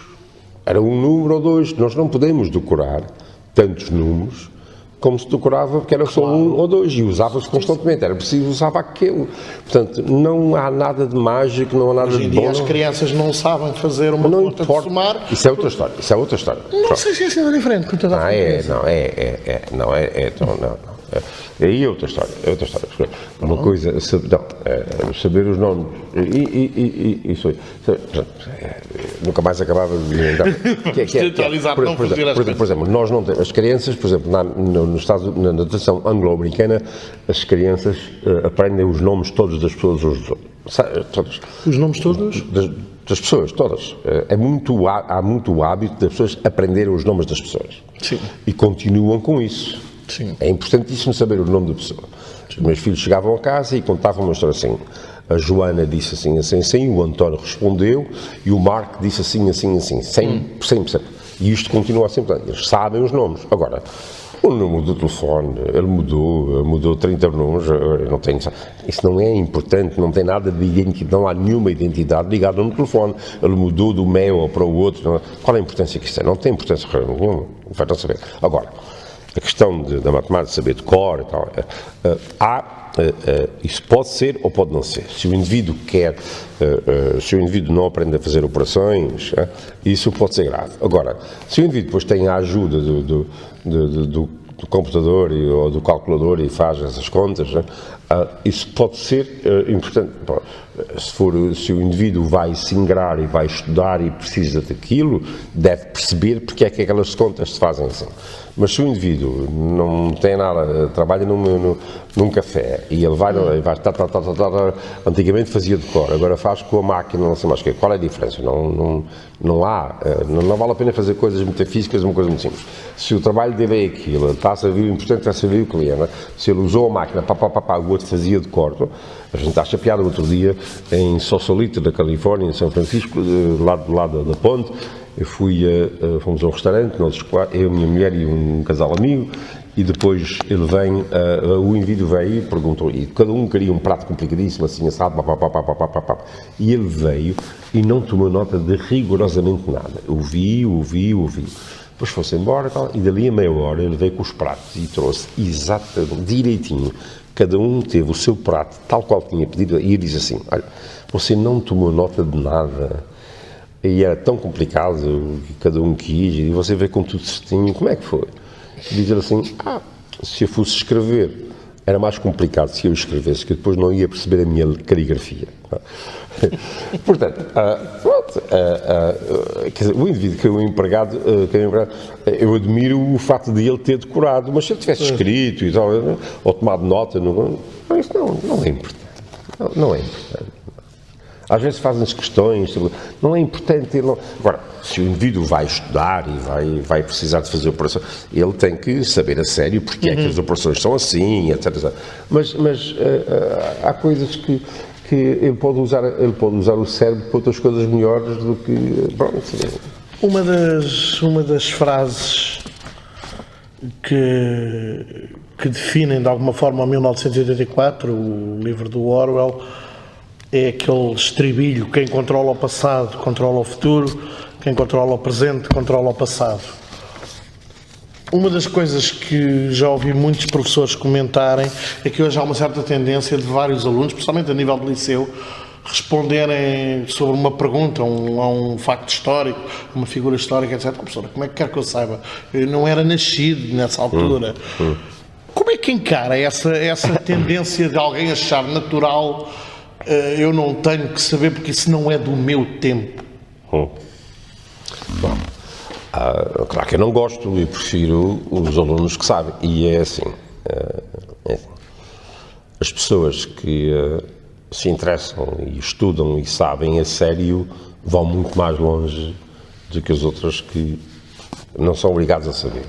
Era um número ou dois. Nós não podemos decorar tantos números como se decorava, porque era só um ou dois, e usava-se constantemente, era preciso usar aquele. Portanto, não há nada de mágico, não há nada de bom. As crianças não sabem fazer uma conta de somar. Isso é outra história, Não sei se é diferente. Aí é outra história, Uma coisa, saber os nomes, isso nunca mais acabava de... Por exemplo, nós não temos, as crianças, por exemplo, na tradição anglo-americana, as crianças aprendem os nomes todos das pessoas, todos. Os nomes todos? Das pessoas, todas. Há muito hábito das pessoas aprenderem os nomes das pessoas. Sim. E continuam com isso. Sim. É importantíssimo saber o nome da pessoa. Os meus filhos chegavam a casa e contavam uma história assim. A Joana disse assim, o António respondeu e o Marco disse assim, 100%. E isto continua sempre. Eles sabem os nomes. Agora, o número do telefone, ele mudou 30 números, não tem, isso não é importante, não tem nada de identidade, não há nenhuma identidade ligada no telefone. Ele mudou do meu para o outro. Qual é a importância que isso tem? Não tem importância nenhuma, vai não saber. Agora, a questão da matemática, saber de cor e tal, isso pode ser ou pode não ser. Se o indivíduo se o indivíduo não aprende a fazer operações, isso pode ser grave. Agora, se o indivíduo depois tem a ajuda do computador ou do calculador e faz essas contas, isso pode ser importante. Se o indivíduo vai se ingrar e vai estudar e precisa daquilo, deve perceber porque é que aquelas contas se fazem assim. Mas se o indivíduo não tem nada, trabalha num café e ele vai antigamente fazia de cor, agora faz com a máquina, não sei mais o quê. Qual é a diferença? Não vale a pena fazer coisas metafísicas, uma coisa muito simples. Se o trabalho dele é aquilo, está a servir o importante, está a servir o cliente, se ele usou a máquina, o outro fazia de cor. A gente acha piada outro dia em Sausalito, da Califórnia, em São Francisco, do lado da ponte. Fomos a um restaurante, eu, minha mulher e um casal amigo, e depois o indivíduo veio e perguntou, e cada um queria um prato complicadíssimo, assim, assado, e ele veio e não tomou nota de rigorosamente nada. Ouvi. Depois foi-se embora e dali a meia hora ele veio com os pratos e trouxe exatamente, direitinho. Cada um teve o seu prato, tal qual tinha pedido, e ele diz assim, olha, você não tomou nota de nada. E era tão complicado que cada um quis, e você vê com tudo certinho, como é que foi? Dizer assim, se eu fosse escrever, era mais complicado se eu escrevesse, que depois não ia perceber a minha caligrafia. Portanto, quer dizer, o indivíduo que é o empregado, eu admiro o facto de ele ter decorado, mas se ele tivesse escrito e tal, ou tomado nota, isso não é importante. Não é importante. Às vezes fazem-se questões, não é importante. Agora, se o indivíduo vai estudar e vai precisar de fazer operações, ele tem que saber a sério porque é que as operações são assim, etc. Mas há coisas que ele pode usar o cérebro para outras coisas melhores do que... Pronto. Uma das frases que definem de alguma forma o 1984, o livro do Orwell, é aquele estribilho: quem controla o passado controla o futuro, quem controla o presente controla o passado. Uma das coisas que já ouvi muitos professores comentarem é que hoje há uma certa tendência de vários alunos, principalmente a nível do liceu, responderem sobre uma pergunta, a um facto histórico, uma figura histórica, etc. Professora, como é que quer que eu saiba? Eu não era nascido nessa altura. Como é que encara essa tendência de alguém achar natural eu não tenho que saber porque isso não é do meu tempo. Bom, claro que eu não gosto e prefiro os alunos que sabem. E é assim. As pessoas que se interessam e estudam e sabem a sério vão muito mais longe do que as outras que não são obrigadas a saber,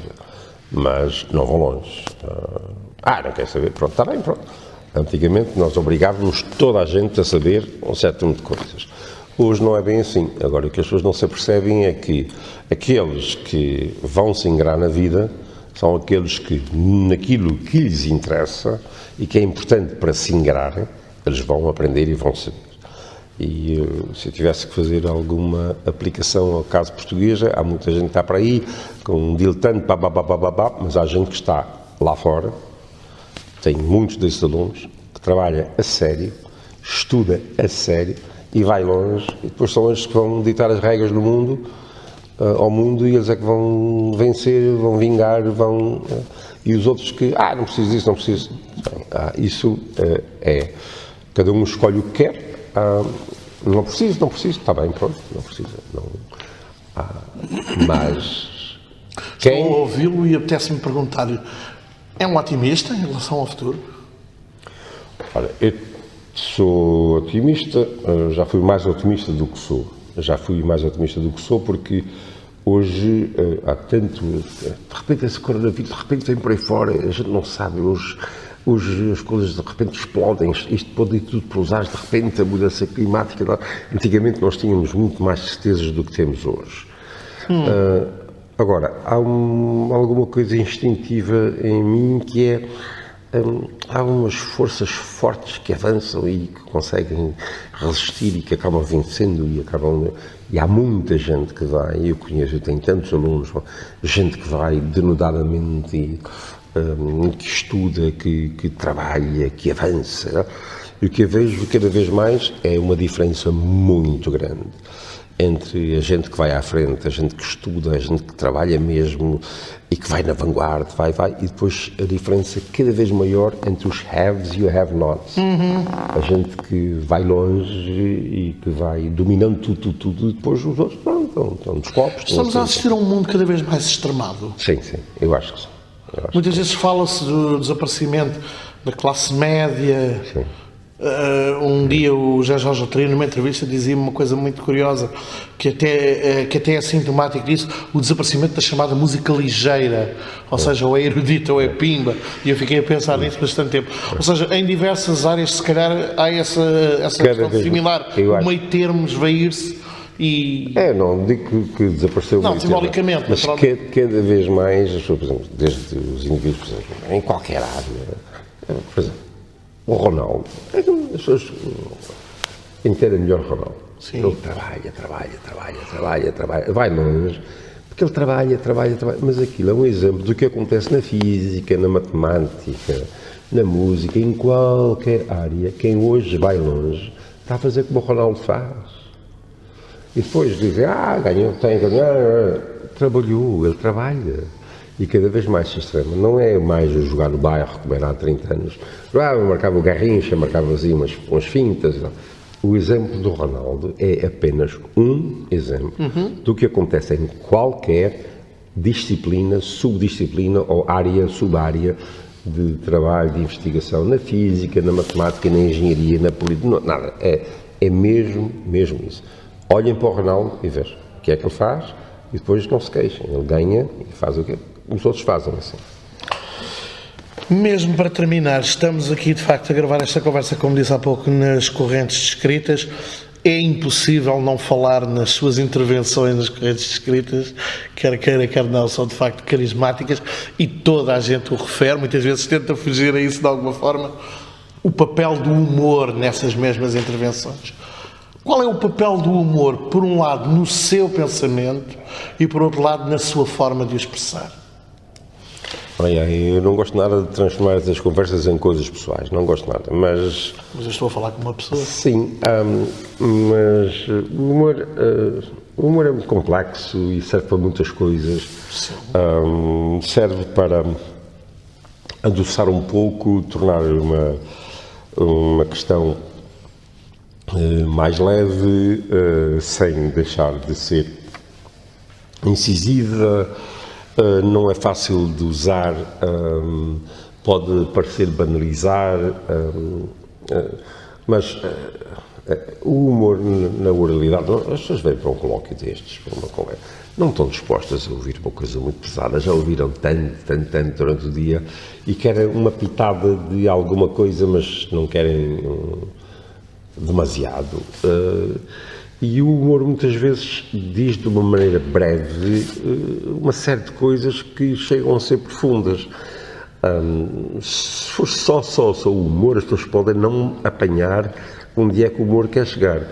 mas não vão longe. Não quer saber, pronto, está bem, pronto. Antigamente nós obrigávamos toda a gente a saber um certo número de coisas. Hoje não é bem assim. Agora, o que as pessoas não se apercebem é que aqueles que vão se ingrar na vida são aqueles que, naquilo que lhes interessa e que é importante para se ingrarem, eles vão aprender e vão saber. E se eu tivesse que fazer alguma aplicação ao caso português, há muita gente que está para aí com um diletante, mas há gente que está lá fora, tem muitos desses alunos, que trabalha a sério, estuda a sério e vai longe, e depois são eles que vão ditar as regras do mundo, ao mundo, e eles é que vão vencer, vão vingar, e os outros que, não preciso disso, não preciso. Isso cada um escolhe o que quer. Não preciso, está bem, pronto, não precisa. Mas quem... Estou a ouvi-lo e apetece-me perguntar-lhe, é um otimista em relação ao futuro? Olha, eu sou otimista, já fui mais otimista do que sou. Porque hoje há tanto... De repente esse coronavírus, de repente vem por aí fora, a gente não sabe, hoje as coisas de repente explodem, isto pode ir tudo para os ares, de repente a mudança climática. Antigamente nós tínhamos muito mais certezas do que temos hoje. Agora, há alguma coisa instintiva em mim que é... há umas forças fortes que avançam e que conseguem resistir e que acabam vencendo e há muita gente que vai, eu conheço, eu tenho tantos alunos, gente que vai denodadamente e que estuda, que trabalha, que avança. E o que eu vejo cada vez mais é uma diferença muito grande entre a gente que vai à frente, a gente que estuda, a gente que trabalha mesmo e que vai na vanguarda, vai, e depois a diferença cada vez maior entre os haves e os have-nots. A gente que vai longe e que vai dominando tudo, e depois os outros, estão dos copos. Estamos a assistir a um mundo cada vez mais extremado. Sim, eu acho que sim. Muitas vezes fala-se do desaparecimento da classe média. Sim. Um dia o Jorge Altrino, numa entrevista, dizia-me uma coisa muito curiosa, que até é sintomático disso, o desaparecimento da chamada música ligeira, ou seja, ou é erudita ou é pimba, e eu fiquei a pensar nisso bastante tempo. Ou seja, em diversas áreas, se calhar, há essa questão similar, o meio termo esvair-se e... não digo que desapareceu não, simbolicamente, mas cada vez mais, por exemplo, desde os indivíduos, por exemplo, em qualquer área, por exemplo, o Ronaldo, as pessoas entendem melhor o Ronaldo. Sim. Ele trabalha, vai longe, porque ele trabalha, mas aquilo é um exemplo do que acontece na física, na matemática, na música, em qualquer área. Quem hoje vai longe está a fazer como o Ronaldo faz. E depois dizem, ganhou, trabalhou, ele trabalha. E cada vez mais se extrema. Não é mais jogar no bairro, como era há 30 anos. Marcava o Garrincha, marcava assim umas fintas. O exemplo do Ronaldo é apenas um exemplo do que acontece em qualquer disciplina, subdisciplina ou área, subárea de trabalho, de investigação, na física, na matemática, na engenharia, na política, nada. É mesmo isso. Olhem para o Ronaldo e vejam o que é que ele faz e depois não se queixem. Ele ganha e faz o que os outros fazem assim. Mesmo para terminar, estamos aqui de facto a gravar esta conversa, como disse há pouco, nas correntes descritas. É impossível não falar nas suas intervenções nas correntes descritas, quer queira, quer não, são de facto carismáticas e toda a gente o refere, muitas vezes tenta fugir a isso de alguma forma. O papel do humor nessas mesmas intervenções. Qual é o papel do humor, por um lado, no seu pensamento e, por outro lado, na sua forma de o expressar? Olha, eu não gosto nada de transformar essas conversas em coisas pessoais, não gosto nada, mas... Mas eu estou a falar com uma pessoa. Sim, mas o humor é muito complexo e serve para muitas coisas. Serve para adoçar um pouco, tornar uma questão mais leve, sem deixar de ser incisiva, não é fácil de usar, pode parecer banalizar, mas o humor na oralidade, as pessoas vêm para um colóquio destes, para uma conversa, não estão dispostas a ouvir uma coisa muito pesada, já ouviram tanto durante o dia e querem uma pitada de alguma coisa, mas não querem demasiado. E o humor muitas vezes diz de uma maneira breve uma série de coisas que chegam a ser profundas. Se for só o humor, as pessoas podem não apanhar onde é que o humor quer chegar.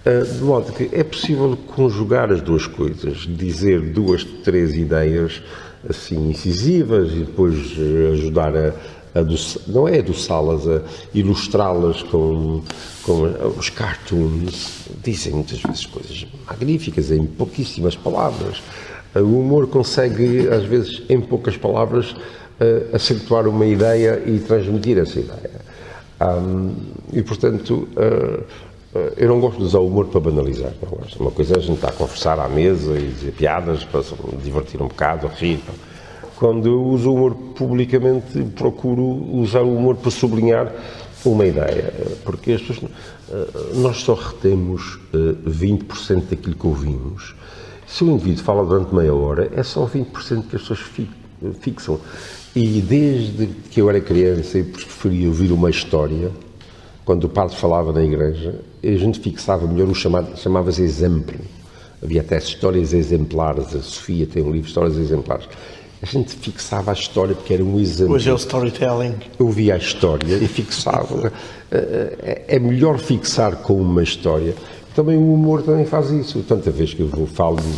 De modo que é possível conjugar as duas coisas, dizer 2, 3 ideias assim incisivas e depois ajudar não é adoçá-las, a ilustrá-las com os cartoons. Dizem muitas vezes coisas magníficas em pouquíssimas palavras. O humor consegue, às vezes, em poucas palavras, acentuar uma ideia e transmitir essa ideia. E, portanto, eu não gosto de usar o humor para banalizar. Não gosto. Uma coisa é a gente estar a conversar à mesa e dizer piadas para se divertir um bocado, rir. Quando eu uso o humor publicamente, procuro usar o humor para sublinhar uma ideia, porque as pessoas, nós só retemos 20% daquilo que ouvimos. Se o indivíduo fala durante meia hora, é só 20% que as pessoas fixam. E desde que eu era criança, eu preferia ouvir uma história. Quando o padre falava na igreja, a gente fixava melhor, chamava-se exemplo. Havia até histórias exemplares, a Sofia tem um livro de histórias exemplares. A gente fixava a história porque era um exemplo. Hoje é o storytelling. Eu via a história e fixava. É melhor fixar com uma história. Também o humor também faz isso. Tanta vez que eu falo, diz,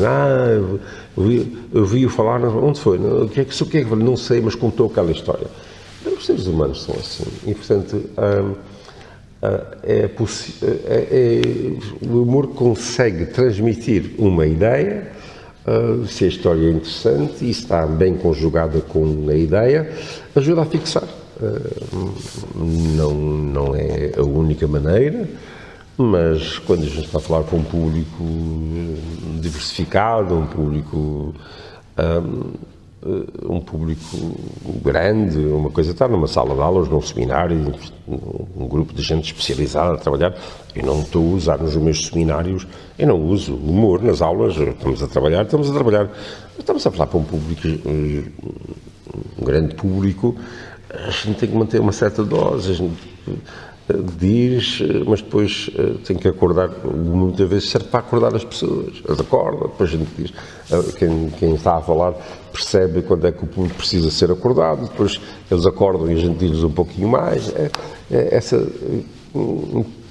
eu vi-o falar, onde foi? O que é que não sei, mas contou aquela história. Os seres humanos são assim. E, portanto, o humor consegue transmitir uma ideia, se a história é interessante e está bem conjugada com a ideia, ajuda a fixar. Não é a única maneira, mas quando a gente está a falar com um público diversificado, um público grande, uma coisa, está numa sala de aulas, num seminário, um grupo de gente especializada a trabalhar. Eu não estou a usar nos meus seminários, eu não uso humor nas aulas, estamos a trabalhar. Estamos a falar para um público, um grande público, a gente tem que manter uma certa dose, a gente diz, mas depois tem que acordar, muitas vezes serve para acordar as pessoas, as acorda, depois a gente diz, quem está a falar percebe quando é que o público precisa ser acordado, depois eles acordam e a gente diz-lhes um pouquinho mais,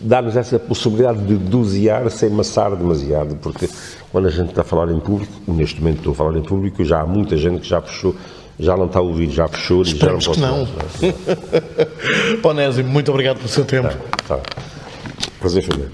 dá-nos essa possibilidade de dosear sem maçar demasiado, porque quando a gente está a falar em público, neste momento estou a falar em público, já há muita gente que já fechou, já não está a ouvir, já fechou. Esperemos e já não que não. Onésimo, muito obrigado pelo seu tempo. Tá. Prazer, Fernando.